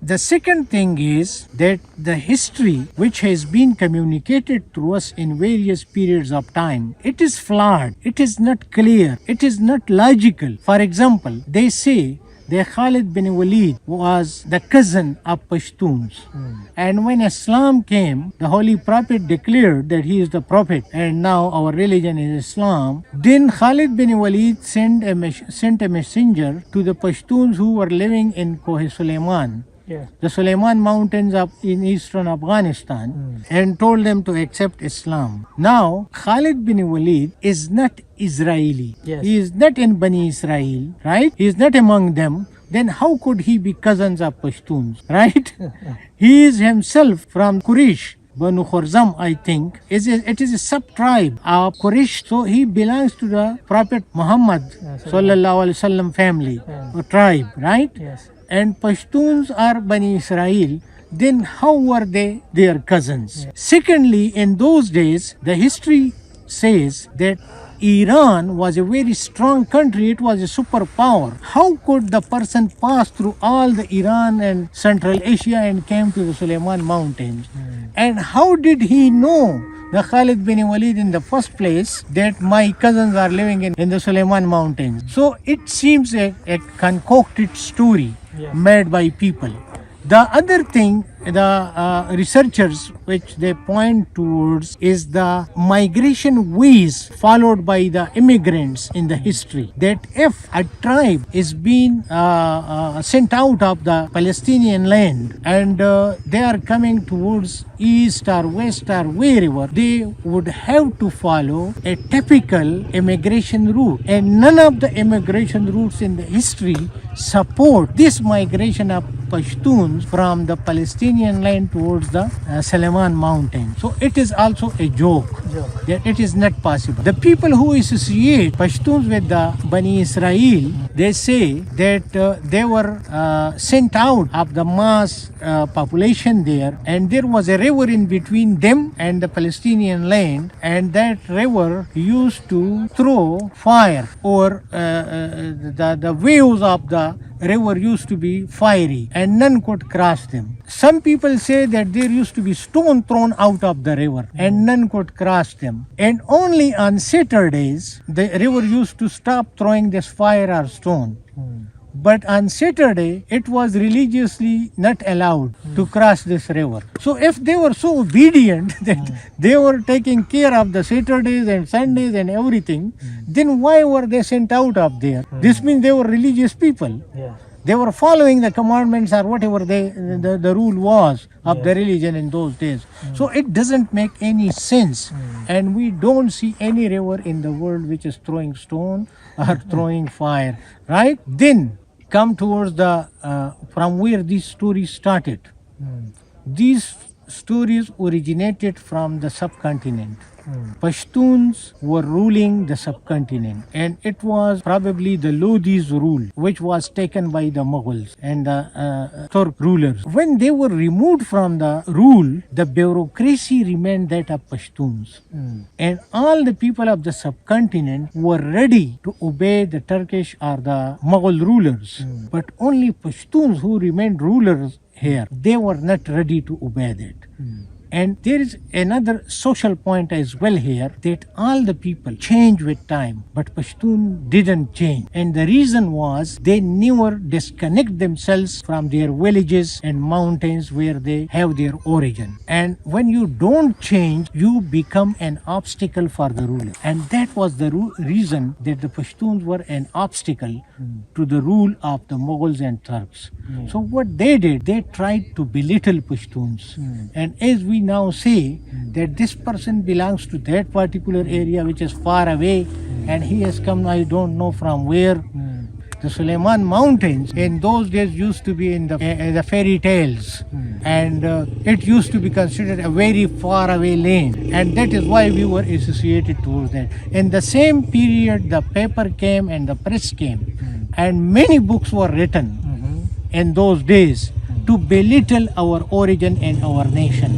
The second thing is that the history which has been communicated to us in various periods of time, it is flawed, it is not clear, it is not logical. For example, they say that Khalid bin Walid was the cousin of Pashtuns. And when Islam came, the Holy Prophet declared that he is the Prophet and now our religion is Islam. Then Khalid bin Walid sent a messenger to the Pashtuns who were living in Koh Suleiman, the Suleiman Mountains in eastern Afghanistan, and told them to accept Islam. Now, Khalid bin Walid is not Israeli. He is not in Bani Israel, right? He is not among them. Then how could he be cousins of Pashtuns, right? He is himself from Quraysh. Banu Khuzam, I think, it is a sub-tribe of Quraysh. So he belongs to the Prophet Muhammad sallallahu alaihi wasallam family or tribe, right? And Pashtuns are Bani Israel. Then how were they their cousins? Secondly, in those days, the history says that Iran was a very strong country. It was a superpower. How could the person pass through all the Iran and Central Asia and came to the Suleiman Mountains? And how did he know the Khalid bin Walid in the first place that my cousins are living in the Suleiman Mountains? So it seems a concocted story made by people. The other thing the researchers which they point towards is the migration ways followed by the immigrants in the history. That if a tribe is being sent out of the Palestinian land and they are coming towards east or west or wherever, they would have to follow a typical immigration route. And none of the immigration routes in the history support this migration of Pashtuns from the Palestinian land towards the Suleiman Mountain. So it is also a joke that it is not possible. The people who associate Pashtuns with the Bani Israel, they say that they were sent out of the mass population there, and there was a river in between them and the Palestinian land, and that river used to throw fire, or the waves of the river used to be fiery and none could cross them. Some people say that there used to be stone thrown out of the river and none could cross them. And only on Saturdays the river used to stop throwing this fire or stone. But on Saturday, it was religiously not allowed to cross this river. So if they were so obedient that they were taking care of the Saturdays and Sundays and everything, then why were they sent out of there? This means they were religious people. They were following the commandments or whatever the rule was of the religion in those days. So it doesn't make any sense. And we don't see any river in the world which is throwing stone or throwing fire, right? Then come towards the from where these stories started. These stories originated from the subcontinent. Pashtuns were ruling the subcontinent, and it was probably the Lodi's rule which was taken by the Mughals and the Turk rulers. When they were removed from the rule, the bureaucracy remained that of Pashtuns, and all the people of the subcontinent were ready to obey the Turkish or the Mughal rulers, but only Pashtuns who remained rulers here, they were not ready to obey that. And there is another social point as well here, that all the people change with time, but Pashtun didn't change. And the reason was they never disconnect themselves from their villages and mountains where they have their origin. And when you don't change, you become an obstacle for the ruler. And that was the reason that the Pashtuns were an obstacle to the rule of the Mughals and Turks. So what they did, they tried to belittle Pashtuns. And as we now say that this person belongs to that particular area which is far away, and he has come I don't know from where. The Suleiman Mountains in those days used to be in the fairy tales, and it used to be considered a very far away land, and that is why we were associated towards that. In the same period, the paper came and the press came, and many books were written in those days to belittle our origin and our nation.